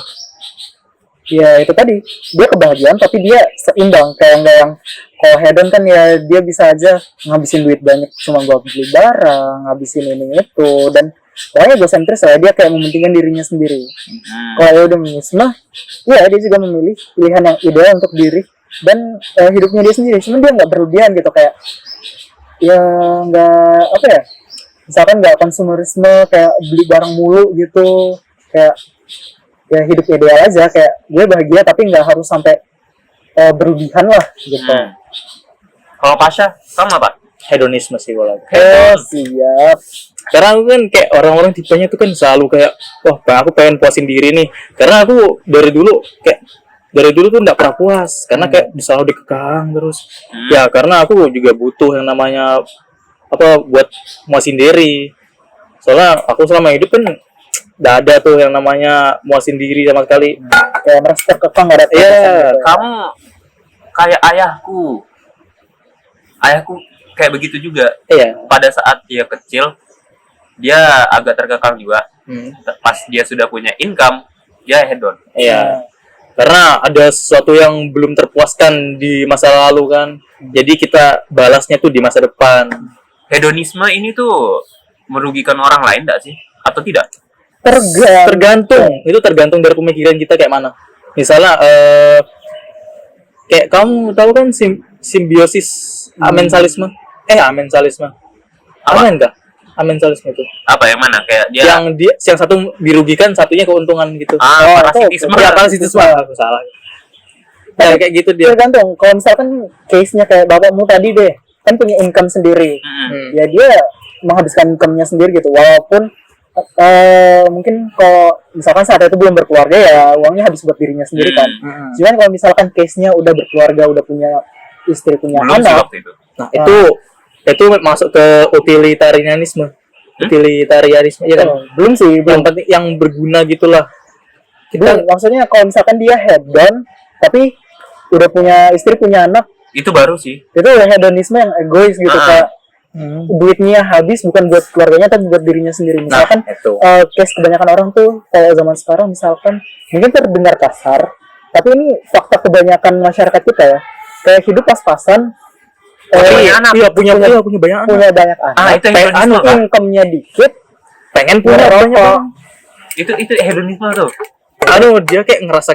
Ya itu tadi, dia kebahagiaan tapi dia seimbang, kayak nggak yang kalau hedon kan ya dia bisa aja ngabisin duit banyak cuma buat beli barang, ngabisin ini itu, dan pokoknya egosentris lah, dia kayak mementingkan dirinya sendiri. Kalau eudemonisme, ya dia juga memilih pilihan yang ideal untuk diri dan hidupnya dia sendiri, cuma dia nggak berlebihan gitu, kayak ya nggak apa ya, misalkan nggak konsumerisme kayak beli barang mulu gitu, kayak ya hidup ideal aja, kayak gue bahagia tapi nggak harus sampai berlebihan lah gitu. Kalau Pasha, kamu apa? Hedonisme sih kalau aku. Siap. Karena aku kan kayak orang-orang tipenya tuh kan selalu kayak, wah aku pengen puasin diri nih. Karena aku dari dulu tuh nggak pernah puas, karena kayak selalu dikekang terus. Ya karena aku juga butuh yang namanya buat muasin diri. Soalnya aku selama hidup kan nggak ada tuh yang namanya muasin diri sama sekali. Kayak merasa terkekang, nggak ada Kamu kayak ayahku kayak begitu juga. Pada saat dia kecil dia agak terkekang juga. Pas dia sudah punya income dia hedon. Karena ada sesuatu yang belum terpuaskan di masa lalu kan. Jadi kita balasnya tuh di masa depan. Hedonisme ini tuh merugikan orang lain enggak sih? Atau tidak? Tergantung. Itu tergantung dari pemikiran kita kayak mana. Misalnya kayak kamu tahu kan simbiosis amensalisme? Amensalisme. Amen kah? Amensalisme itu. Apa yang mana? Kayak dia Yang satu dirugikan, satunya keuntungan gitu. parasitisme. Ya, parasitisme. Aku salah. Ya, kayak gitu dia. Tergantung. Kalau misalkan case-nya kayak bapakmu tadi deh, kan punya income sendiri. Ya dia menghabiskan income-nya sendiri gitu. Walaupun mungkin kalau misalkan saat itu belum berkeluarga ya uangnya habis buat dirinya sendiri kan. Cuman kalau misalkan case-nya udah berkeluarga, udah punya istri, punya Belum sih anak, waktu itu. Nah, itu masuk ke utilitarianisme. Utilitarianisme ya kan? belum sih, Yang belum. penting yang berguna gitulah. Belum. Maksudnya kalau misalkan dia hedon tapi udah punya istri, punya anak, Itu baru sih. itu udah hedonisme yang egois gitu, kayak duitnya habis bukan buat keluarganya tapi buat dirinya sendiri. Misalkan itu. case kebanyakan orang tuh kalau zaman sekarang misalkan mungkin terdengar kasar, tapi ini fakta kebanyakan masyarakat kita ya, kayak hidup pas-pasan, Punya anak. punya banyak anak. punya banyak anak, Itu hedonisme kan? income-nya dikit, Pengen punya punya banyak rokok. orang. Itu hedonisme tuh. Dia kayak ngerasa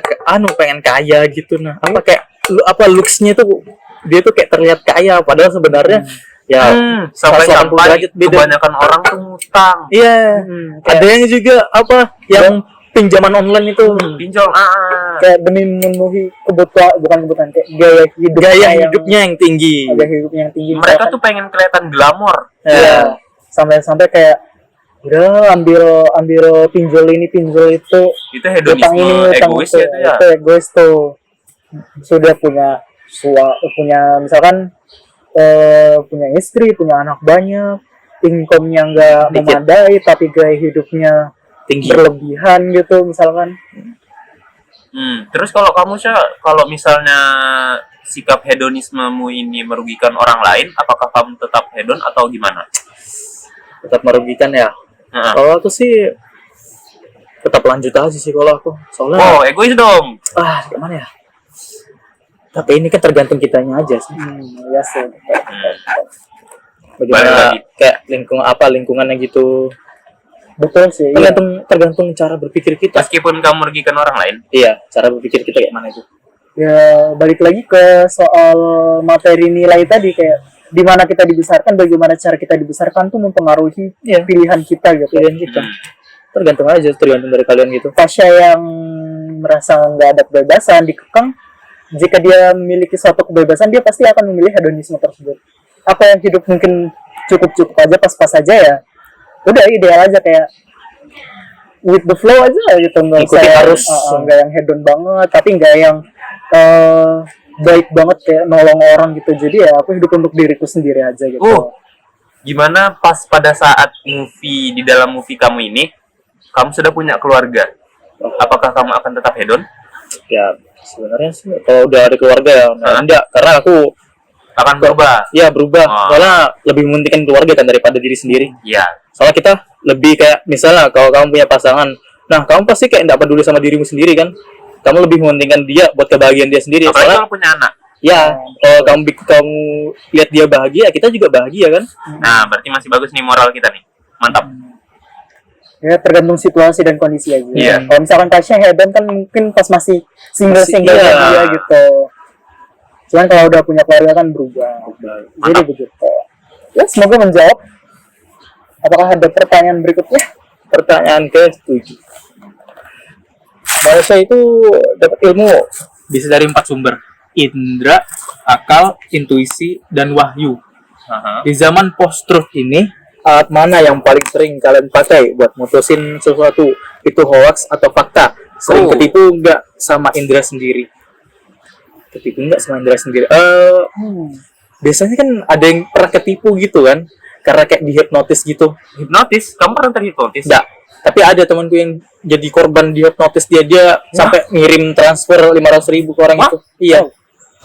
pengen kaya gitu. Nah, apa looks-nya tuh dia tuh kayak terlihat kaya padahal sebenarnya ya Sampai 180 derajat beda. kebanyakan orang tuh ngutang. Iya. Ada yang juga yang pinjaman online itu Pinjol. Kayak demi memenuhi bukan kebutuhan, kayak gaya hidupnya yang tinggi. gaya hidupnya yang tinggi. Mereka tuh pengen kelihatan glamor. ya sampai kayak udah ambil pinjol ini pinjol itu, Itu utang hedonisme ini utang egois itu, ya itu ya. itu egois tuh. Sudah punya misalkan punya istri, punya anak banyak, income-nya nggak Dikit. memadai tapi gaya hidupnya Tinggi. berlebihan gitu misalkan. Terus kalau kamu kalau misalnya sikap hedonismemu ini merugikan orang lain, apakah kamu tetap hedon atau gimana? Tetap merugikan ya. Heeh. Kalau aku sih tetap lanjut aja sih kalau aku. Soalnya Oh, egois dong. gimana ya? Tapi ini kan tergantung kitanya aja sih. Ya sih. Balik Bagaimana lagi. kayak lingkungannya gitu. Betul sih. Iya. Tergantung cara berpikir kita. Meskipun kamu merugikan orang lain. Iya, cara berpikir kita kayak mana itu. Ya balik lagi ke soal materi nilai tadi, kayak di mana kita dibesarkan, bagaimana cara kita dibesarkan tuh mempengaruhi pilihan kita gitu. Pilihan kita. Tergantung dari kalian gitu. Tasya yang merasa nggak ada kebebasan, dikekang, jika dia memiliki suatu kebebasan, dia pasti akan memilih hedonisme tersebut. Apa yang hidup mungkin cukup aja, pas-pas aja ya, udah ideal aja, kayak with the flow aja gitu, nggak Ikuti usah arus. nggak yang hedon banget, tapi nggak yang baik banget kayak nolong orang gitu. Jadi ya aku hidup untuk diriku sendiri aja gitu. Gimana pas pada saat di dalam movie kamu ini, kamu sudah punya keluarga? Apakah kamu akan tetap hedon? Ya, sebenarnya sih kalau udah ada keluarga ya, enggak, karena aku Akan berubah? ya berubah. Soalnya lebih mementingkan keluarga kan daripada diri sendiri. Iya. Soalnya kita lebih kayak misalnya kalau kamu punya pasangan, nah kamu pasti kayak enggak peduli sama dirimu sendiri kan. Kamu lebih mementingkan dia buat kebahagiaan dia sendiri. Apalagi Soalnya kalau punya anak. ya, kalau kamu lihat dia bahagia, kita juga bahagia kan. Nah, berarti masih bagus nih moral kita nih. Mantap. Ya tergantung situasi dan kondisi aja. Iya. Kalau misalkan Tasya hedon kan mungkin pas masih single iya. dia gitu. Cuman kalau udah punya keluarga kan berubah. Jadi begitu. Ya semoga menjawab. Apakah ada pertanyaan berikutnya? Pertanyaan ke-7. Manusia itu dapat ilmu bisa dari 4 sumber. Indra, akal, intuisi, dan wahyu. Di zaman post-truth ini, alat mana yang paling sering kalian pakai buat mutusin sesuatu? Itu hoax atau fakta? Sering ketipu nggak sama indra sendiri? Ketipu nggak sama indra sendiri? Biasanya kan ada yang pernah ketipu gitu kan? Karena kayak dihipnotis gitu. Hipnotis? Kamu pernah terhipnotis? Enggak. Tapi ada temanku yang jadi korban dihipnotis, dia sampai ngirim transfer 500.000 ke orang itu. Iya.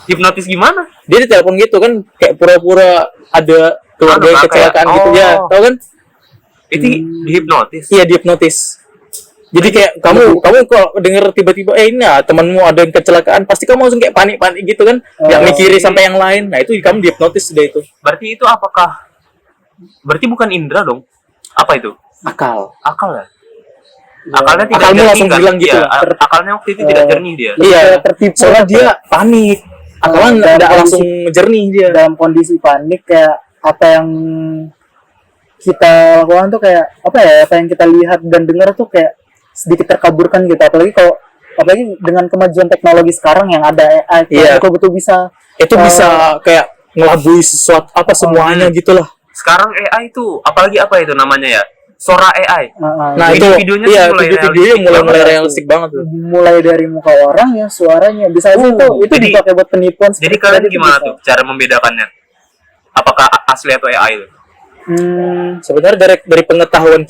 Hipnotis gimana? Dia ditelepon gitu kan, kayak pura-pura ada keluarga yang kecelakaan gitu ya, tahu kan? Itu dihipnotis? Iya, dihipnotis. Jadi kayak kamu kok denger tiba-tiba ini ya temanmu ada yang kecelakaan, pasti kamu langsung kayak panik gitu kan, nggak mikirin sampai yang lain. Nah itu kamu dihipnotis deh itu. Berarti itu apakah? Berarti bukan indera dong? Apa itu? Akal. Akal ya? Akalnya tidak Akalmu jernih langsung kan? bilang gitu. Iya, akalnya waktu itu tidak jernih dia. Iya. Tertipu. Soalnya dia panik. Akalnya dalam nggak langsung kondisi- jernih dia. dalam kondisi panik kayak apa yang kita lakukan tuh kayak apa ya, apa yang kita lihat dan dengar tuh kayak sedikit terkaburkan gitu, apalagi dengan kemajuan teknologi sekarang yang ada AI Iya. betul-betul bisa Itu bisa kayak ngelabui sesuatu apa semuanya gitulah. Sekarang AI itu, apalagi apa itu namanya ya? Sora AI. Nah itu Video-videonya iya, tuh mulai video-videonya realistik mulai banget. realistik banget tuh. mulai dari muka orang ya, suaranya bisa aja itu jadi- dipakai buat penipuan. Jadi seperti kalian tadi tuh gimana bisa. tuh cara membedakannya? Apakah asli atau AI itu? Sebenarnya dari pengetahuan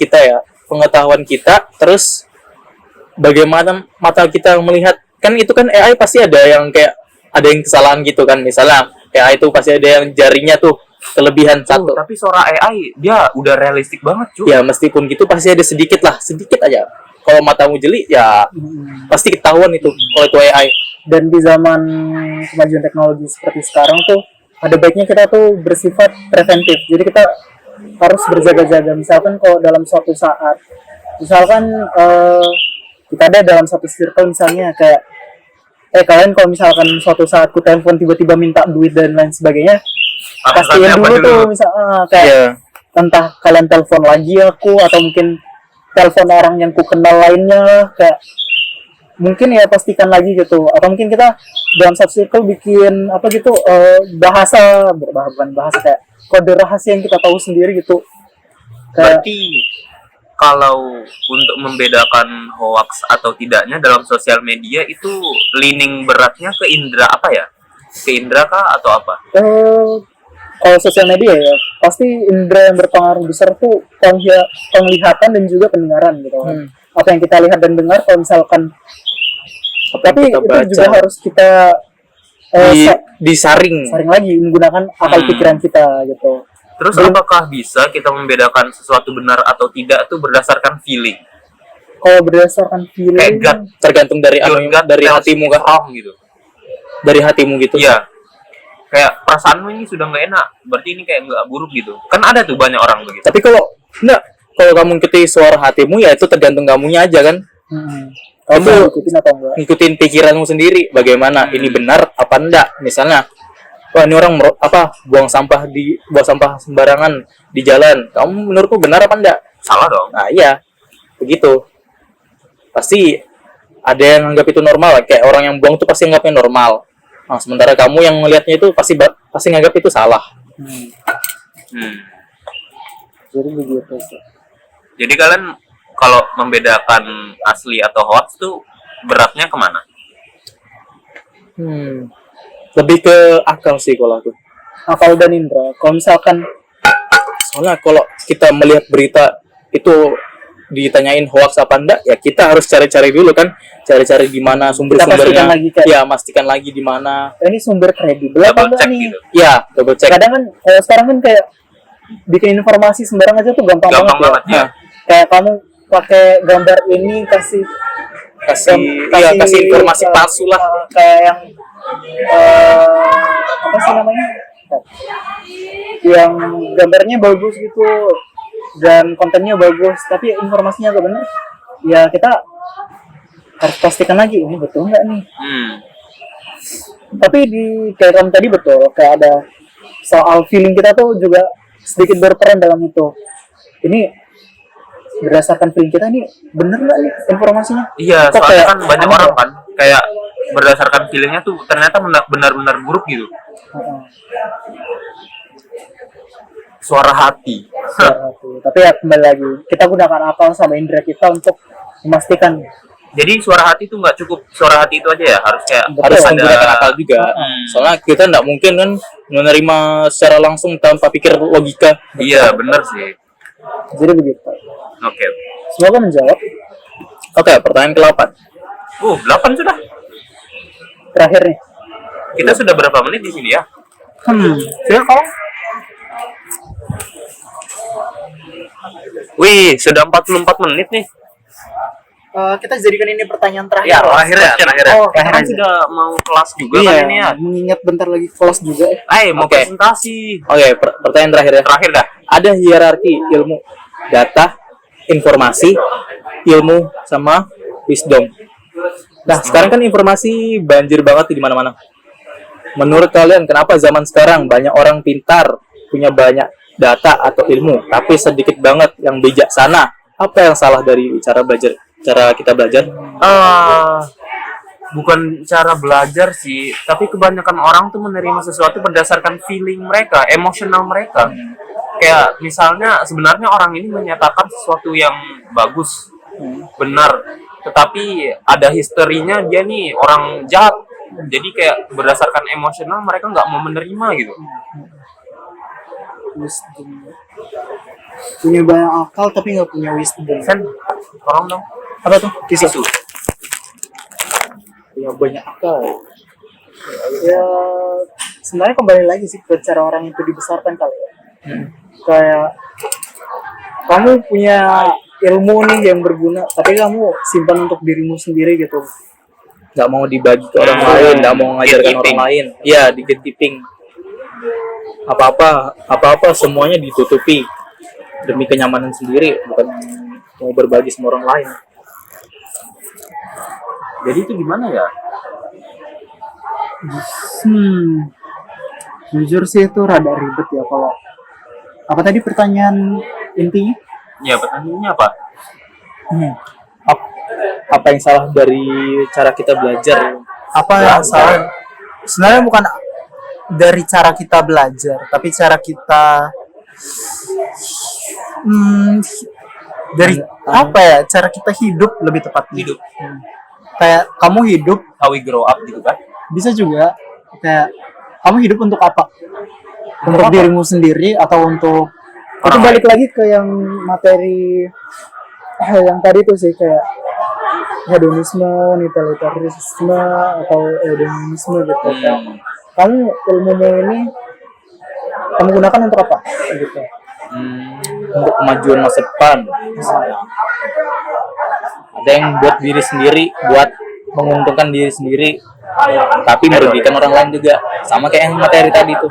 kita terus bagaimana mata kita melihat, kan itu kan AI pasti ada yang kayak ada yang kesalahan gitu kan, misalnya AI itu pasti ada yang jarinya tuh kelebihan satu. Tapi Sora AI dia udah realistik banget cuy. Ya meskipun gitu pasti ada sedikit aja. Kalau matamu jeli ya pasti ketahuan itu kalau itu AI. Dan di zaman kemajuan teknologi seperti sekarang tuh ada baiknya kita tuh bersifat preventif. Jadi kita harus berjaga-jaga. Misalkan kalau dalam suatu saat, misalkan kita ada dalam satu circle misalnya kayak kalian kalau misalkan suatu saat ku telepon tiba-tiba minta duit dan lain sebagainya, pastiin Alasannya apa dulu tuh kayak Iya. entah kalian telepon lagi aku atau mungkin telepon orang yang ku kenal lainnya, kayak mungkin ya pastikan lagi gitu, atau mungkin kita dalam satu circle bikin apa gitu, bukan bahasa, kayak kode rahasia yang kita tahu sendiri gitu. Kayak Berarti kalau untuk membedakan hoax atau tidaknya dalam sosial media itu leaning beratnya ke indera apa ya? Ke indera kah atau apa? kalau sosial media ya pasti indera yang berpengaruh besar tuh penglihatan dan juga pendengaran gitu. Apa yang kita lihat dan dengar, kalau misalkan tapi kita itu baca. juga harus kita Disaring. saring lagi menggunakan akal pikiran kita gitu. Terus apakah bisa kita membedakan sesuatu benar atau tidak itu berdasarkan feeling? Kalau berdasarkan feeling, Kayak gut, Tergantung dari your gut dari tells hatimu you kah? wrong gitu. Dari hatimu gitu. Iya. Kayak perasaanmu ini sudah nggak enak, berarti ini kayak nggak buruk gitu. Kan ada tuh banyak orang begitu. Tapi kalau kamu ngikuti suara hatimu ya itu tergantung kamunya aja kan. kamu Itu ikutin atau enggak? ngikutin pikiranmu sendiri bagaimana ini benar apa enggak. Misalnya wah ini orang buang sampah sembarangan di jalan, kamu menurutmu benar apa enggak? Salah dong. Nah iya begitu, pasti ada yang anggap itu normal, kayak orang yang buang itu pasti anggapnya normal. Nah sementara kamu yang melihatnya itu pasti nganggap itu salah. Jadi begitu sih. Jadi kalian kalau membedakan asli atau hoax tuh beratnya kemana? Lebih ke akal sih kalau aku. Akal dan indera. Kalau misalkan Soalnya kalau kita melihat berita itu ditanyain hoax apa enggak, ya kita harus cari-cari dulu kan, cari-cari di mana sumber-sumbernya. pastikan lagi, kan? Ya, pastikan lagi di mana. ini sumber kredibel apa Double enggak check nih? gitu. Ya, double check. Kadang kan kalau sekarang kan kayak bikin informasi sembarang aja tuh gampang Gampang banget banget ya. Kayak kamu pakai gambar ini kasih informasi palsu lah. Kayak yang apa sih namanya? Yang gambarnya bagus gitu dan kontennya bagus, tapi informasinya gak benar. Ya kita harus pastikan lagi ini betul nggak nih. Tapi di kayak kamu tadi betul, kayak ada soal feeling kita tuh juga sedikit berperan dalam itu. Ini berdasarkan feeling kita nih bener nggak nih informasinya? Iya, Kok soalnya kayak kan banyak aneh orang ya? kan kayak berdasarkan feelingnya tuh ternyata benar-benar buruk gitu. Suara hati. Tapi ya kembali lagi, kita gunakan akal sama indera kita untuk memastikan. Jadi suara hati tuh nggak cukup suara hati itu aja ya, harus kayak Harus ada- menggunakan akal juga. Soalnya kita nggak mungkin kan menerima secara langsung tanpa pikir logika. Iya, bener sih. Jadi begitu. Oke. Semoga menjawab. Oke, pertanyaan ke-8. 8 sudah. Terakhir nih. Kita sudah berapa menit di sini ya? Silakan. Wih, sudah 44 menit nih. kita jadikan ini pertanyaan terakhir. Ya, terakhir ya. Oh, Kita kan terakhir. sudah mau kelas juga Iya, kan ini ya. mengingat bentar lagi kelas juga. Mau Oke. presentasi. Oke, pertanyaan terakhir ya. Terakhir dah. Ada hierarki ilmu, data, informasi, ilmu, sama wisdom. Nah, sekarang kan informasi banjir banget di mana-mana. Menurut kalian, kenapa zaman sekarang banyak orang pintar, punya banyak data atau ilmu, tapi sedikit banget yang bijaksana? Apa yang salah dari cara kita belajar? Bukan cara belajar sih, tapi kebanyakan orang tuh menerima sesuatu berdasarkan feeling mereka, emosional mereka. Kayak misalnya sebenarnya orang ini menyatakan sesuatu yang bagus, benar, tetapi ada historinya dia nih orang jahat. Jadi kayak berdasarkan emosional mereka nggak mau menerima gitu. Wisdom. Punya banyak akal tapi nggak punya wisdom. Sen, tolong dong. Apa tuh? Tisu. Punya banyak akal. Ya, sebenarnya kembali lagi sih ke cara orang itu dibesarkan kali ya. Kayak kamu punya ilmu nih yang berguna, tapi kamu simpan untuk dirimu sendiri gitu. Nggak mau dibagi ke orang lain, nggak mau ngajarkan Gatekeeping. orang lain. Iya, di gatekeeping. Apa-apa semuanya ditutupi demi kenyamanan sendiri, bukan mau berbagi sama orang lain. Jadi itu gimana ya? Jujur sih itu rada ribet ya kalau apa tadi pertanyaan intinya? Ya pertanyaannya apa? Apa yang salah dari cara kita belajar? Apa yang salah? Sebenarnya bukan dari cara kita belajar, tapi cara kita dari apa ya? Cara kita hidup lebih tepatnya. Hidup. Kayak kamu hidup How we grow up gitu kan? bisa juga kayak kamu hidup untuk apa? Untuk dirimu sendiri atau untuk itu Orang balik lagi ke yang materi yang tadi tuh sih kayak hedonisme, utilitarisme atau hedonisme gitu. Kayak, kamu ilmumu ini kamu gunakan untuk apa? Gitu. Untuk kemajuan masa depan. Ada yang buat diri sendiri, buat menguntungkan diri sendiri, tapi merugikan orang lain juga. Sama kayak yang materi tadi tuh.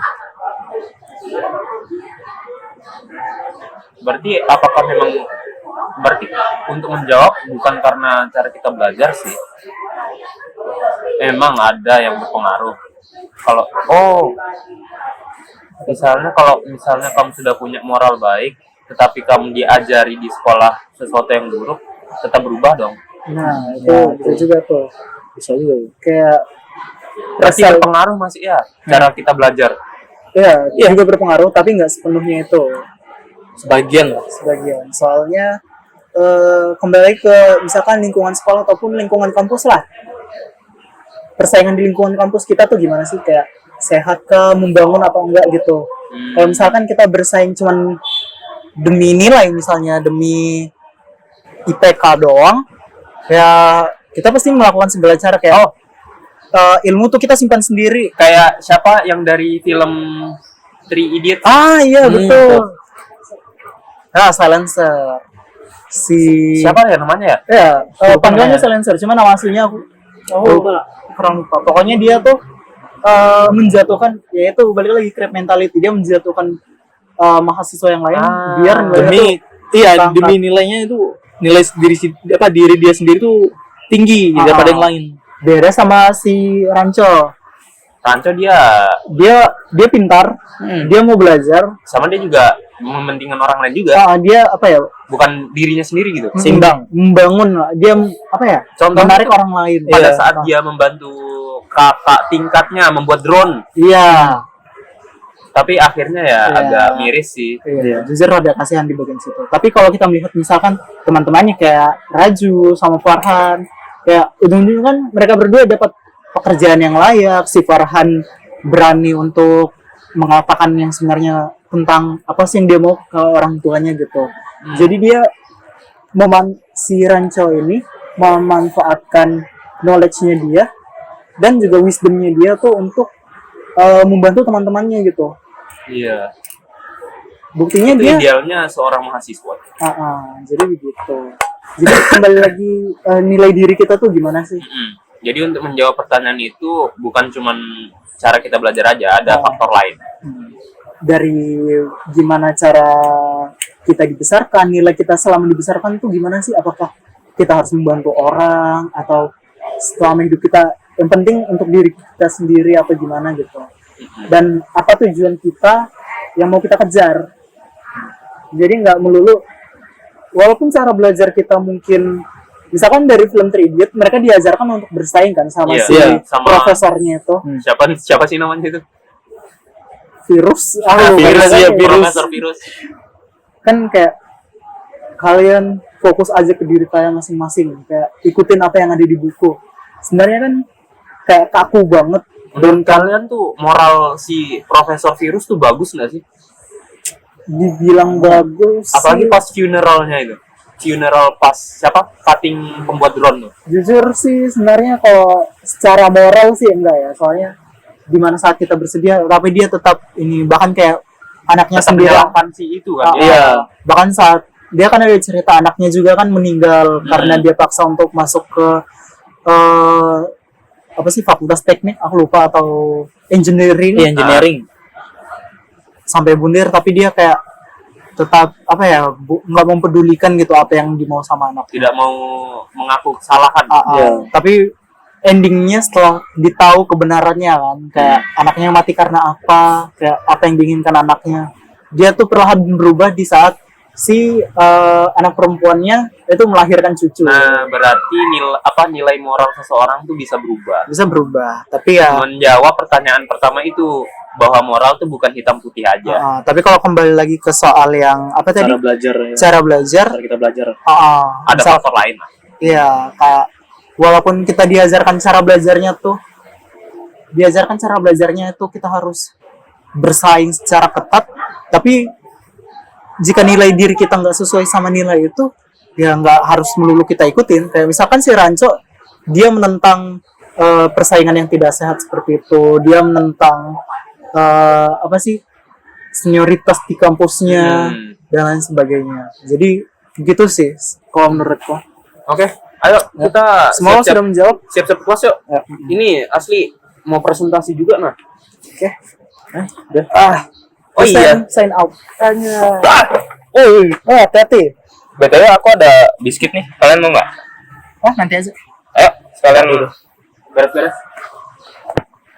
Berarti apakah memang untuk menjawab bukan karena cara kita belajar sih. Emang ada yang berpengaruh. Kalau kalau misalnya kamu sudah punya moral baik, tetapi kamu diajari di sekolah sesuatu yang buruk, tetap berubah dong. Nah, itu bisa juga tuh. Bisa juga. Kayak Berarti berpengaruh masih ya cara kita belajar. ya, juga berpengaruh tapi nggak sepenuhnya itu. Sebagian lah. Sebagian. Soalnya kembali ke misalkan lingkungan sekolah ataupun lingkungan kampus lah. Persaingan di lingkungan kampus kita tuh gimana sih, kayak sehat kah, membangun atau enggak gitu. Kalau misalkan kita bersaing cuman demi nilai misalnya, demi IPK doang, ya kita pasti melakukan segala cara kayak ilmu tuh kita simpan sendiri. Kayak siapa yang dari film Three Idiot? Iya betul. Nah, Silencer. Siapa ya namanya ya? Ya, panggilannya namanya. Silencer, cuma nama aslinya aku kurang lupa. Pokoknya dia tuh menjatuhkan, yaitu balik lagi crab mentality, dia menjatuhkan mahasiswa yang lain biar Demi demi nilainya itu, nilai diri dia sendiri tuh tinggi daripada yang lain. beda sama si Rancho. Rancho dia Pintar, dia mau belajar, sama dia juga mementingkan orang lain juga. dia apa ya, Bukan dirinya sendiri gitu. Seimbang. membangun lah. Dia apa ya, Contohnya menarik tuh orang lain pada saat dia membantu kakak tingkatnya membuat drone, iya. tapi akhirnya ya Iya. agak miris sih. Iya, jujur ada kasihan di bagian situ. Tapi kalau kita melihat misalkan teman-temannya kayak Raju sama Farhan, kayak ujung-ujungnya kan mereka berdua dapat pekerjaan yang layak. Si Farhan berani untuk mengatakan yang sebenarnya tentang apa sih yang dia mau ke orang tuanya gitu. Jadi dia si Rancho ini memanfaatkan knowledge-nya dia dan juga wisdom-nya dia tuh untuk membantu teman-temannya gitu. Iya. Buktinya Itu dia idealnya seorang mahasiswa. jadi begitu. Jadi kembali lagi nilai diri kita tuh gimana sih? Jadi untuk menjawab pertanyaan itu bukan cuman cara kita belajar aja, ada faktor lain. Dari gimana cara kita dibesarkan, nilai kita selama dibesarkan tuh gimana sih? Apakah kita harus membantu orang atau selama hidup kita yang penting untuk diri kita sendiri atau gimana gitu? Dan apa tujuan kita yang mau kita kejar? Jadi nggak melulu, walaupun cara belajar kita mungkin misalkan dari film 3 Idiot mereka diajarkan untuk bersaing kan sama Iya, si sama- profesornya itu Siapa sih namanya itu? virus Virus, kan, ya, virus. Profesor Virus. kan kayak kalian fokus aja ke diri kalian masing-masing, kayak ikutin apa yang ada di buku. Sebenarnya kan kayak kaku banget. Dan kalian tuh moral si Profesor Virus tuh bagus nggak sih? Dibilang bagus Apalagi sih, pas funeralnya itu. Funeral pas siapa? Cutting pembuat drone tuh. jujur sih sebenarnya kalau secara moral sih enggak ya, soalnya di mana saat kita bersedia tapi dia tetap ini, bahkan kayak anaknya Tetap sendiri menyalahkan si itu kan. Iya, bahkan saat dia kan ada cerita anaknya juga kan meninggal karena dia paksa untuk masuk ke apa sih fakultas teknik aku lupa atau engineering. Iya, engineering. Sampai bunder tapi dia kayak tetap apa ya nggak mempedulikan gitu apa yang dimau sama anak. Tidak mau mengaku kesalahan. Iya. Tapi endingnya setelah ditahu kebenarannya kan kayak anaknya mati karena apa, kayak apa yang diinginkan anaknya, dia tuh perlahan berubah di saat si anak perempuannya itu melahirkan cucu. Nah, berarti nilai moral seseorang tuh bisa berubah. Bisa berubah tapi ya Menjawab pertanyaan pertama itu bahwa moral tuh bukan hitam putih aja. tapi kalau kembali lagi ke soal yang apa tadi Cara belajar ya. cara belajar Cara kita belajar. Ada faktor lain lah. iya kayak walaupun kita diajarkan cara belajarnya itu kita harus bersaing secara ketat, tapi jika nilai diri kita nggak sesuai sama nilai itu ya nggak harus melulu kita ikutin. Kayak misalkan si Ranco dia menentang persaingan yang tidak sehat seperti itu, dia menentang apa sih senioritas di kampusnya dan lain sebagainya. Jadi gitu sih kalau menurutku. Oke, ayo kita Semua siap-siap sudah menjawab. siap-siap kelas yuk. Ya. Ini asli mau presentasi juga nah. Oke. Udah. Oh iya. Sign out. Tanya. Oh, Hati-hati. BTW aku ada biskuit nih. Kalian mau nggak? Nanti aja. Ayo, sekalian dulu. Beres-beres.